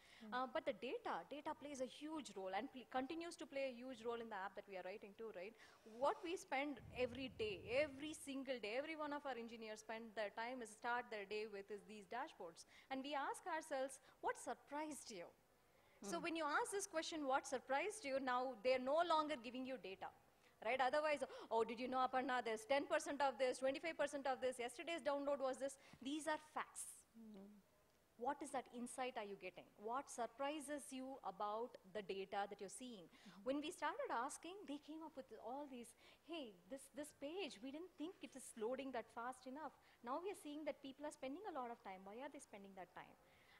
But the data plays a huge role and continues to play a huge role in the app that we are writing too, right? What we spend every day, every single day, every one of our engineers spend their time start their day with is these dashboards. And we ask ourselves, what surprised you? So when you ask this question, what surprised you, now they're no longer giving you data. Right? Otherwise, oh, did you know, Aparna, there's 10% of this, 25% of this, yesterday's download was this. These are facts. What is that insight are you getting? What surprises you about the data that you're seeing? When we started asking, they came up with all these, hey, this page, we didn't think it is loading that fast enough. Now we are seeing that people are spending a lot of time. Why are they spending that time?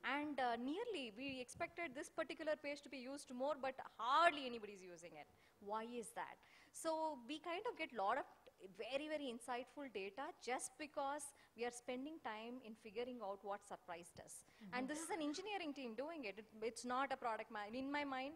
And we expected this particular page to be used more, but hardly anybody's using it. Why is that? So we kind of get a lot of very, very insightful data just because we are spending time in figuring out what surprised us. And this is an engineering team doing it. It's not a product in my mind,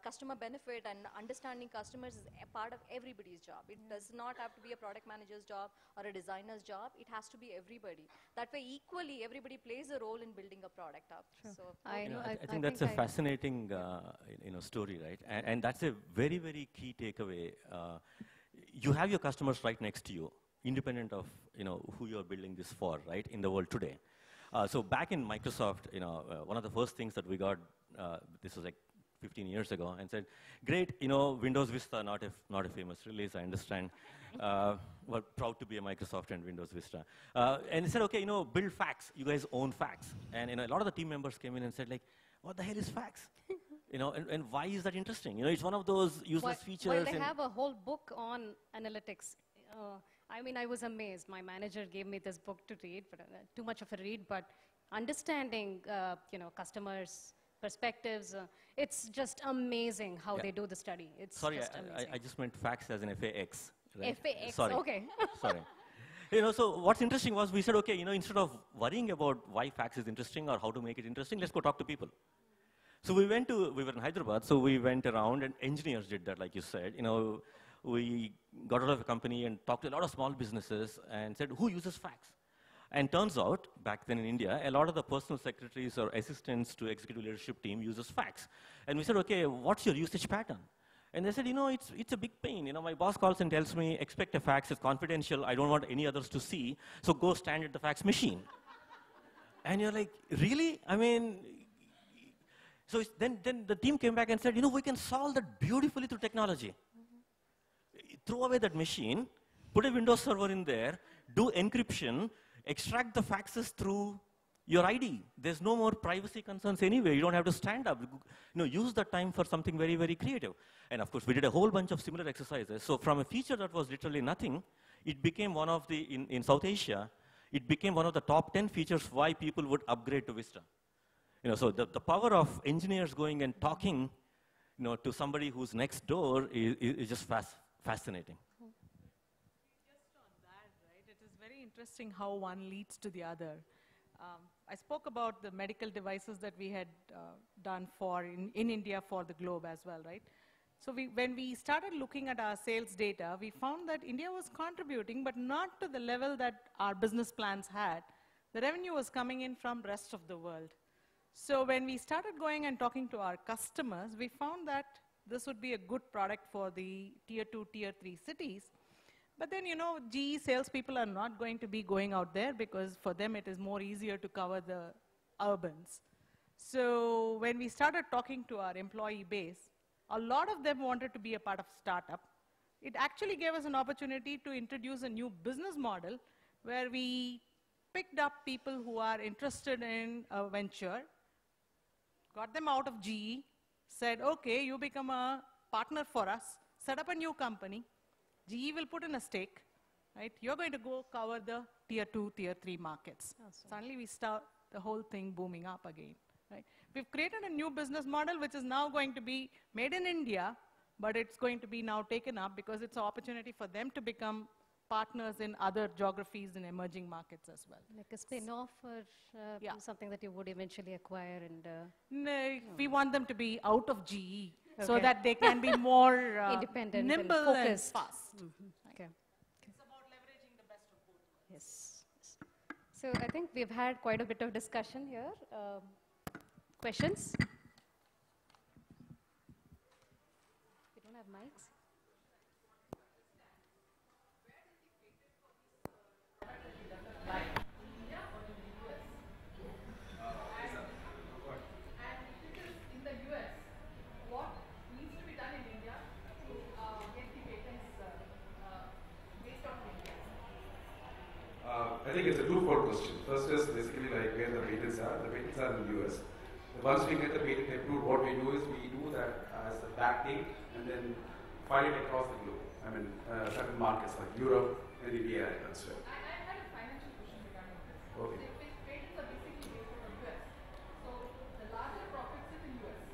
customer benefit and understanding customers is a part of everybody's job. It does not have to be a product manager's job or a designer's job. It has to be everybody. That way, equally, everybody plays a role in building a product up. So I think that's a fascinating story, right? And that's a very, very key takeaway. You have your customers right next to you, independent of who you're building this for, right, in the world today. So back in Microsoft, one of the first things that we got, this was like 15 years ago, and said, great, Windows Vista, not a famous release, I understand. We're proud to be a Microsoft and Windows Vista. And he said, okay, build Fax. You guys own Fax. And a lot of the team members came in and said, like, what the hell is Fax? And why is that interesting? It's one of those useless features. Well, they have a whole book on analytics. I mean, I was amazed. My manager gave me this book to read, but too much of a read. But understanding, customers' perspectives, it's just amazing how they do the study. It's Sorry, just amazing. I just meant Fax as an FAX. Right? FAX, Sorry. okay. Sorry. So what's interesting was we said, okay, instead of worrying about why Fax is interesting or how to make it interesting, let's go talk to people. So we were in Hyderabad, so we went around and engineers did that, like you said. We got out of a company and talked to a lot of small businesses and said, who uses Fax? And turns out, back then in India, a lot of the personal secretaries or assistants to executive leadership team uses Fax. And we said, okay, what's your usage pattern? And they said, it's a big pain. My boss calls and tells me, expect a fax, it's confidential, I don't want any others to see, so go stand at the fax machine. And you're like, really? I mean, so then the team came back and said, we can solve that beautifully through technology. Throw away that machine, put a Windows server in there, do encryption, extract the faxes through your ID. There's no more privacy concerns anyway. You don't have to stand up. Use that time for something very, very creative. And of course, we did a whole bunch of similar exercises. So from a feature that was literally nothing, it became one of the, in South Asia, it became one of the top 10 features why people would upgrade to Vista. So the power of engineers going and talking, to somebody who's next door is just fascinating. Just on that, right, it is very interesting how one leads to the other. I spoke about the medical devices that we had done in India for the globe as well, right? So when we started looking at our sales data, we found that India was contributing, but not to the level that our business plans had. The revenue was coming in from rest of the world. So when we started going and talking to our customers, we found that this would be a good product for the tier 2, tier 3 cities. But then, GE salespeople are not going to be going out there because for them it is more easier to cover the urbans. So when we started talking to our employee base, a lot of them wanted to be a part of startup. It actually gave us an opportunity to introduce a new business model where we picked up people who are interested in a venture, got them out of GE, said, okay, you become a partner for us, set up a new company, GE will put in a stake, right? You're going to go cover the tier 2, tier 3 markets. Awesome. Suddenly we start the whole thing booming up again, right? We've created a new business model which is now going to be made in India, but it's going to be now taken up because it's an opportunity for them to become partners in other geographies and emerging markets as well. Like a spin-off or something that you would eventually acquire and... No, we want them to be out of GE so that they can be more independent, nimble and focused. And fast. Okay. It's about leveraging the best of both worlds. Yes. So I think we've had quite a bit of discussion here. Questions? We don't have mics. I think it's a twofold question. First is basically like where the patents are. The patents are in the US. Once we get the patent approved, what we do is we do that as a backdate and then file it across the globe. I mean, certain markets like Europe and India and elsewhere. I had a financial question regarding this. Okay. So if patents are basically based on the US, so the larger profits is in US,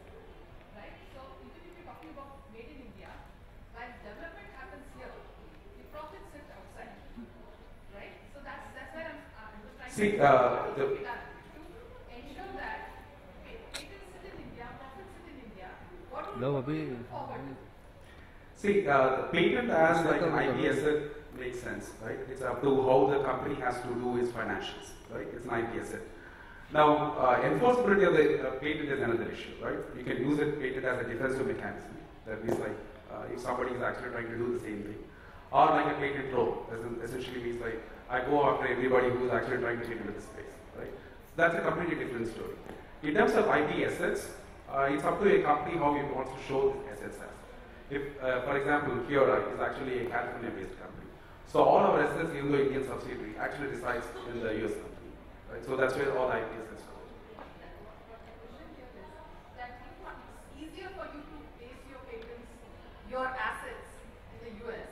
right? So even if you're talking about made in India, while development happens here, the profits sit outside, right? So that's where I'm just trying See, to ensure that patents sit in India, profits sit in India. What do we look forward to? See, the patent as like an IP asset makes sense, right? It's up to how the company has to do its financials, right? It's an IP asset. Now, enforceability of the patent is another issue, right? You can use it patent as a defensive mechanism. That means like if somebody is actually trying to do the same thing. Or like a patent troll, essentially means like I go after everybody who's actually trying to get into the space, right? That's a completely different story. In terms of IP assets, it's up to a company how it wants to show these assets as. If, for example, Kiora is actually a California-based company. So all our assets, even though Indian subsidiary, actually resides in the US company, right? So that's where all IP assets go. That it's easier for you to place your patents, your assets in the US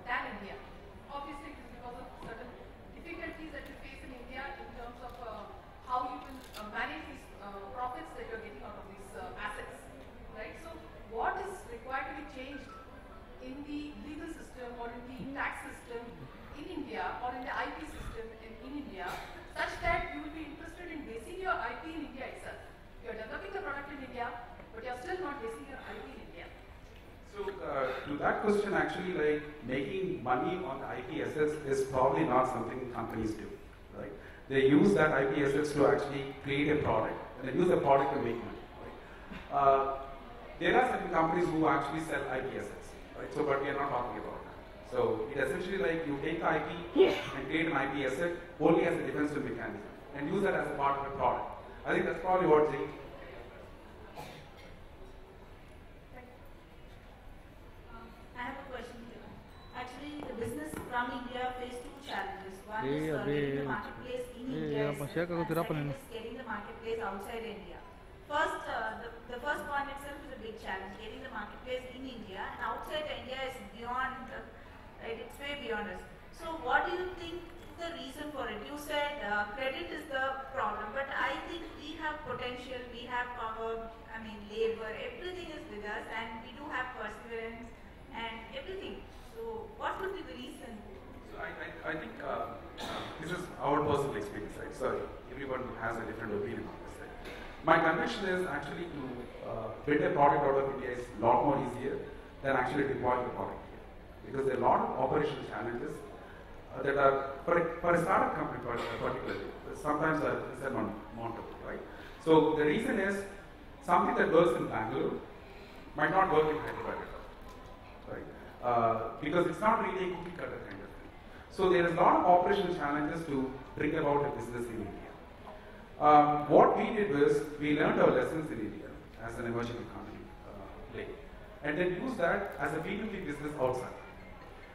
than India. Obviously, it is because of certain difficulties that you face in India in terms of how you will manage these profits that you're getting out of these assets, right? So what is required to be changed in the legal system or in the tax system in India or in the IP system in India such that you will be interested in basing your IP in India itself? You're developing the product in India, but you're still not basing your IP in India. So to that question, actually, like making money on the IP assets is probably not something companies do, right? They use that IP assets to actually create a product, and they use the product to make money, right? There are certain companies who actually sell IP assets, right? So, but we are not talking about that. So, it essentially like you take the IP and create an IP asset only as a defensive mechanism and use that as a part of a product. I think that's probably what they. I have a question here. Actually, the business from India faced two challenges. One is getting the marketplace in India, and second is getting the marketplace outside India. First, the first one itself is a big challenge. Getting the marketplace in India and outside India is beyond right? It's way beyond us. So what do you think the reason for it? You said credit is the problem, but I think we have potential, we have power, I mean labor, everything is with us, and we do have perseverance and everything. So what would be the reason? So I think this is our personal experience, right? So everyone has a different opinion on this. Right? My conviction is actually to build a product out of India is a lot more easier than actually deploying the product here. Because there are a lot of operational challenges that are, for a startup company particularly, sometimes a disadvantage, right? So the reason is something that works in Bangalore might not work in Hyderabad at all, right? Because it's not really a cookie cutter kind of thing. So there is a lot of operational challenges to bring about a business in India. What we did was we learned our lessons in India as an emerging economy play, and then use that as a B2B business outside.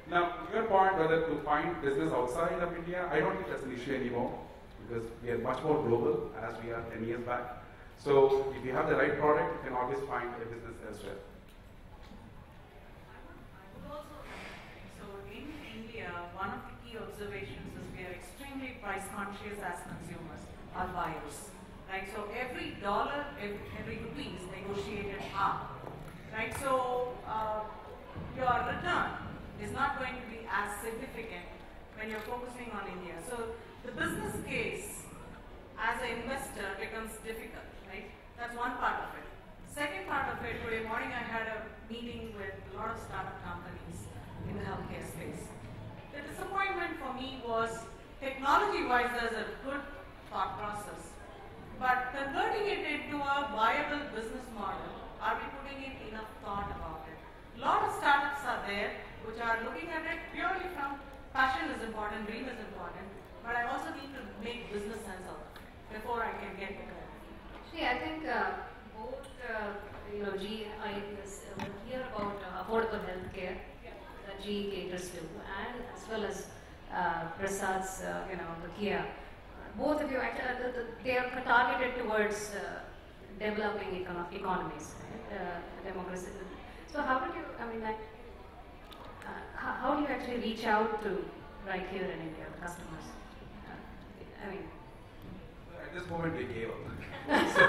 Now, your point whether to find business outside of India, I don't think that's an issue anymore because we are much more global as we are 10 years back. So if you have the right product, you can always find a business elsewhere. So in India, one of the key observations is we are extremely price conscious as consumers, our buyers. Right? So every dollar, every rupee is negotiated up. Right? So your return is not going to be as significant when you're focusing on India. So the business case as an investor becomes difficult, right? That's one part of it. Second part of it, today morning I had a meeting with a lot of startup companies in the healthcare space. The disappointment for me was technology-wise there's a good thought process, but converting it into a viable business model, are we putting in enough thought about it? A lot of startups are there which are looking at it purely from passion is important, dream is important, but I also need to make business sense of it before I can get to that. Actually, I think both, GE hear about affordable healthcare that GE caters to, and as well as Prasad's, the Kia. Both of you, actually, they are targeted towards developing economies, democracy. So how did you, how do you actually reach out to right here in India, the customers? At this moment we gave up. So,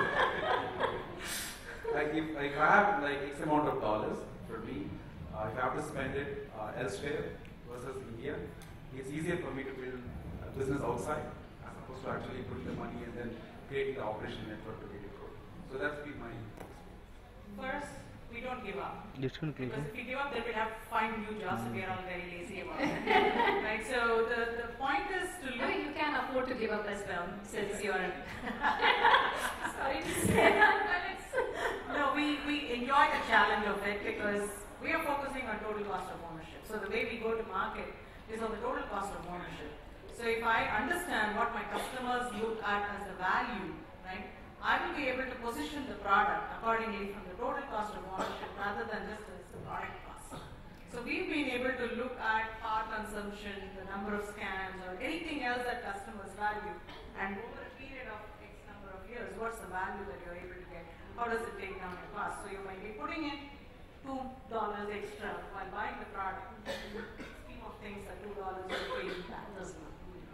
if I have X amount of dollars for me, if I have to spend it elsewhere versus India, it's easier for me to build a business outside as opposed to actually putting the money and then creating the operation network to get it growth. So that's been my experience. First, we don't give up. Because if we give up, then we'll have to find new jobs and we're all very lazy about it. Right? So the point is to look. You can afford to give up as well, since you're sorry to say that. No, we enjoy the challenge of it because we are focusing on total cost of ownership. So the way we go to market is on the total cost of ownership. So if I understand what my customers look at as the value, right, I will be able to position the product accordingly from the total cost of ownership rather than just as the product cost. So we've been able to look at power consumption, the number of scans, or anything else that customers value, and over a period of X number of years, what's the value that you're able to get? How does it take down your cost? So you might be putting in $2 extra while buying the product. In the scheme of things, that $2 will pay you back.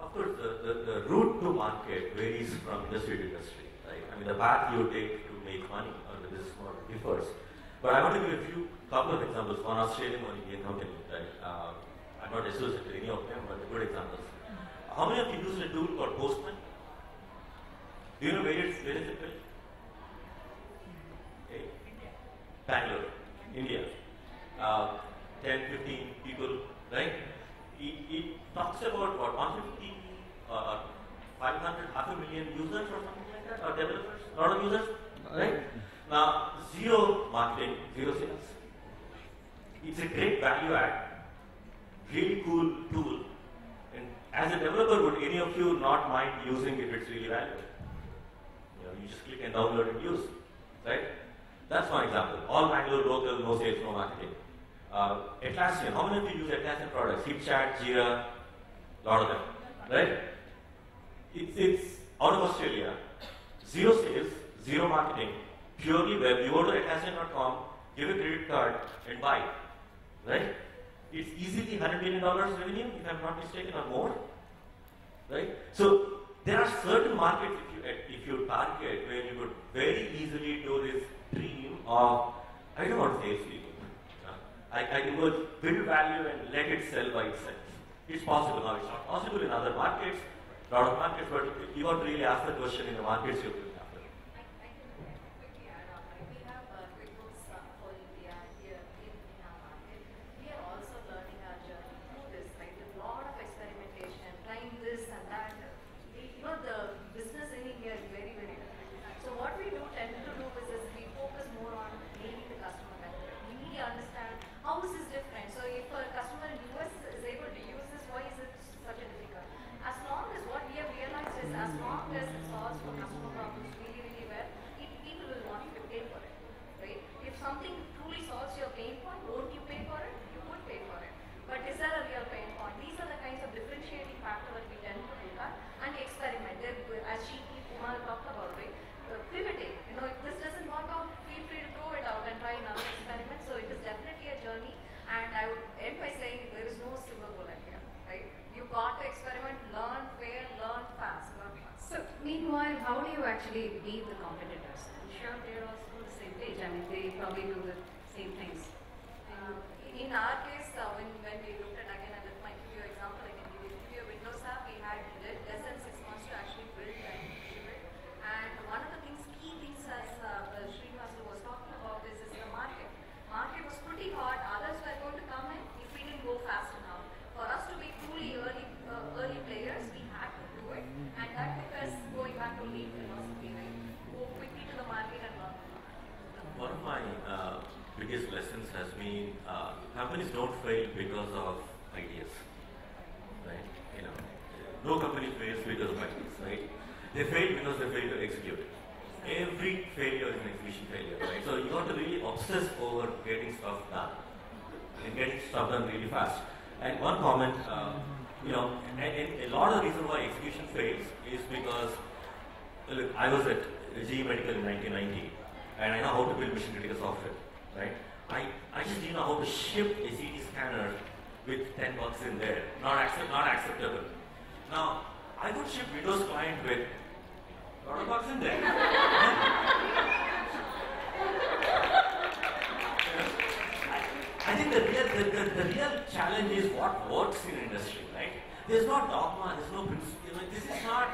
Of course, the route to market varies from industry to industry. Right? The path you take to make money on the business model differs. But I want to give a couple of examples, one Australian, one Indian company. Right? I'm not associated with any of them, but good examples. How many of you use a tool called Postman? Do you know where it's built? Okay. Bangalore, India. 10, 15 people, right? It talks about what, 150, 500, half a million users or something like that, or developers, a lot of users, right? Now, zero marketing, zero sales. It's a great value add, really cool tool. And as a developer, would any of you not mind using it if it's really valuable? You just click and download and use, right? That's one example. All Bangalore local, no sales, no marketing. Atlassian, how many of you use Atlassian products? HipChat, Jira, a lot of them, right? It's out of Australia, zero sales, zero marketing, purely web. You go to Atlassian.com, give a credit card and buy, right? It's easily $100 million revenue, if I'm not mistaken, or more, right? So there are certain markets if you target where you could very easily do this dream of, I don't want to say salespeople. I can go build value and let it sell by itself. It's possible. Now, it's not possible in other markets, a lot of markets, but you got to really ask the question in the markets you're looking after. I can quickly add on. Right? We have QuickBooks for India here in our market. We are also learning our journey through this, right? With a lot of experimentation, trying this and that. The business in India is very, very different. So what we tend to do is we focus more on making the customer better. We need to understand how this is different. So if a customer in US is able to use this, why is it such a difficult? As long as what we have realized is as long as it solves for customer problems really, really well, people will want to pay for it, right? If something truly solves your pain point, won't you pay for it? You would pay for it. But is there a real pain point? These are the kinds of differentiating factors that we tend to look at and experiment. As Umar talked about, right? Pivoting. If this doesn't work out, feel free to throw it out and try another experiment. So it is definitely a journey. And I would end by saying there is no silver bullet here, right? You got to experiment, learn, fail, learn fast, learn fast. So meanwhile, how do you actually beat the competitors? I'm sure they're also on the same page. I mean, they probably do the same things. In our case, when we looked at, again, I give you an example, I can give you a Windows app, we had less than 6 months to actually build and ship it. And one of the key things as Srinivasu was talking about is the market. Market was pretty hot, others were going to come in if we didn't go fast enough. For us to be truly early players, we had to do it. And that took us going back to lean philosophy, right? Go quickly to the market and learn. One of my biggest lessons has been companies don't fail because of ideas, right? No company fails because of ideas, right? They fail because they fail to execute. Every failure is an execution failure, right? So you got to really obsess over getting stuff done and getting stuff done really fast. And one comment, and a lot of the reason why execution fails is because, look, I was at GE Medical in 1990, and I know how to build mission critical software, right? I just didn't know how to ship a CT scanner with 10 bucks in there. Not acceptable. Now, I could ship Windows client with a lot of bucks in there. I think the real challenge is what works in industry, right? There's no dogma, there's no principle. This is not,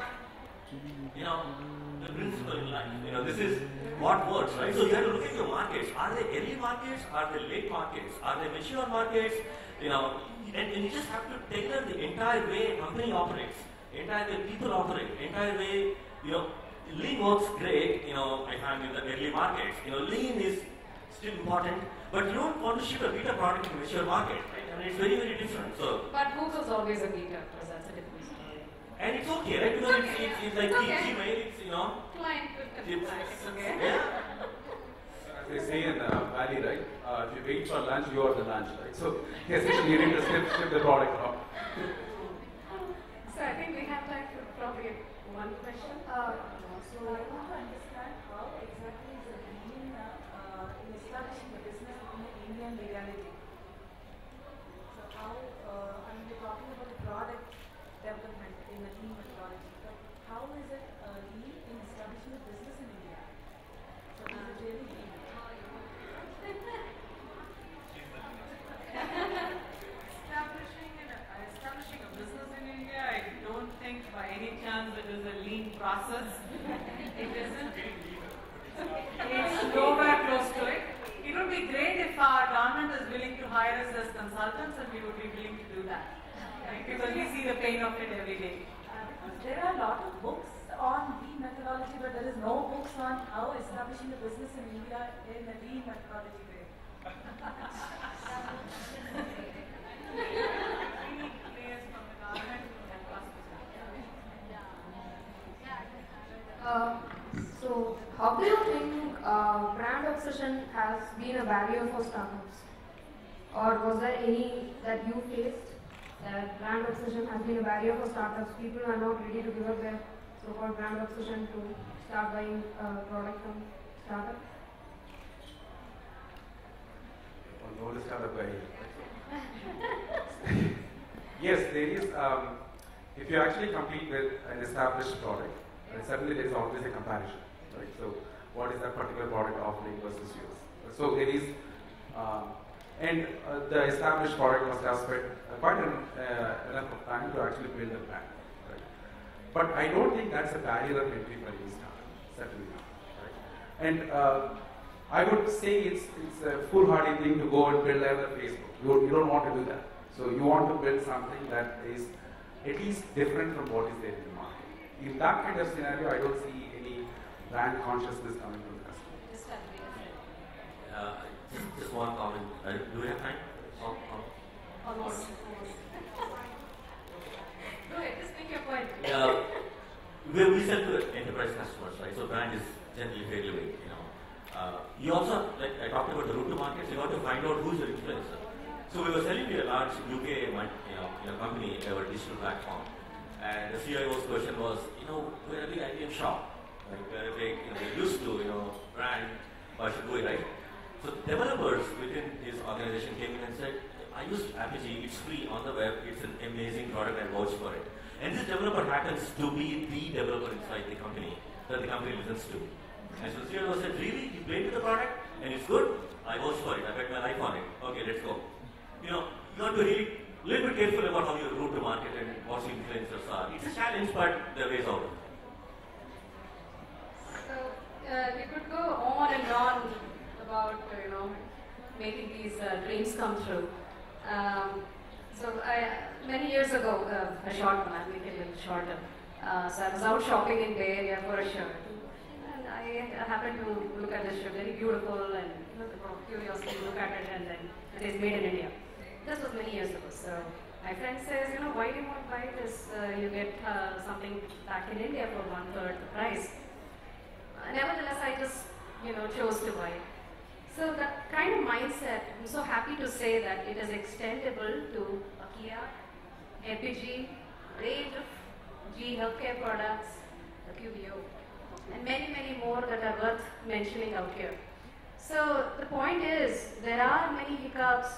the principle in life. This is what works, right? So you have to look at your markets. Are they early markets? Are they late markets? Are they mature markets? And you just have to tailor the entire way a company operates, entire way people operate, entire way, lean works great, I find in the early markets. Lean is still important, but you don't want to ship a beta product in a mature market, right? I mean, it's very, very different. So, but Google's always a beta, because that's a different story. And it's okay, right? Because it's like Gmail, Client with it's okay. Yeah. As they say in Valley, right? If you wait for lunch, you are the lunch, right? So essentially, you need to ship the product out. So I think we have time for probably one question. So I want to understand how exactly is the lean in establishing the business in the Indian reality. So how, we're talking about the product development in the lean methodology, but how is it lean in establishing a business in India? So is it really lean? Establishing a business in India, I don't think by any chance it is a lean process. It isn't. It's nowhere close to it. It would be great if our government is willing to hire us as consultants, and we would be willing to do that. Right? Because we see the pain of it every day. There are a lot of books on lean methodology, but there is no books on how establishing a business in India in a lean methodology way. So, how do you think brand obsession has been a barrier for startups? Or was there any that you faced that brand obsession has been a barrier for startups? People are not ready to give up their so-called brand obsession to start buying product from startup? No, to start up by if you actually compete with an established product, suddenly there is always a comparison, right? So what is that particular product offering versus yours? So there is, the established product must have spent quite enough of time to actually build a brand, right? But I don't think that's a barrier of entry for any startup, certainly not, right? And I would say it's a foolhardy thing to go and build another Facebook. You don't want to do that. So you want to build something that is at least different from what is there in the market. In that kind of scenario, I don't see any brand consciousness coming from the customer. Just one comment. Do we have time? Almost. Go ahead, just make your point. We sell to enterprise customers, right? So brand is generally fairly weak, you know. You also, like I talked about the route to market, so you got to find out who's your influencer. So we were selling to a large UK company, our digital platform, and the CIO's question was, we're a big IBM shop, like we're a big, we're used to, brand, why should we, right? So developers within his organization came in and said, I use Apigee, it's free on the web, it's an amazing product, I vouch for it. And this developer happens to be the developer inside the company that the company listens to. And so the CIO said, really, you played with the product and it's good? I vouch for it, I bet my life on it. Okay, let's go. You have to really a little bit careful about how you route to market and what the influencers are. It's a challenge, but there are ways out. So you could go on and on about making these dreams come true. Many years ago, a short one, I'll make it a little shorter. So I was out shopping in Bay Area for a shirt, and I happened to look at this shirt, very beautiful, and the curiosity to look at it, and then it is made in India. This was many years ago. So my friend says, why do you want to buy this? You get something back in India for 1/3 the price. Nevertheless, I just chose to buy it. So that kind of mindset, I'm so happy to say that it is extendable to Akia, Apigee, range of G healthcare products, the QBO, and many, many more that are worth mentioning out here. So the point is, there are many hiccups,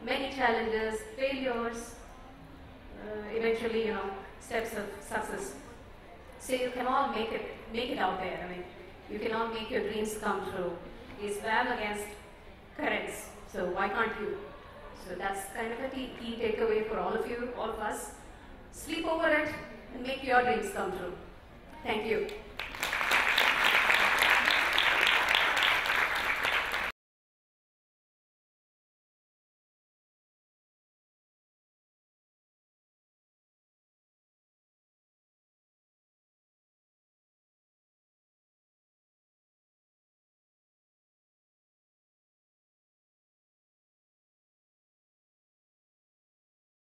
many challenges, failures, eventually, steps of success. So you can all make it out there. I mean, you can all make your dreams come true. We swam against currents, so why can't you? So that's kind of a key takeaway for all of you, all of us. Sleep over it and make your dreams come true. Thank you.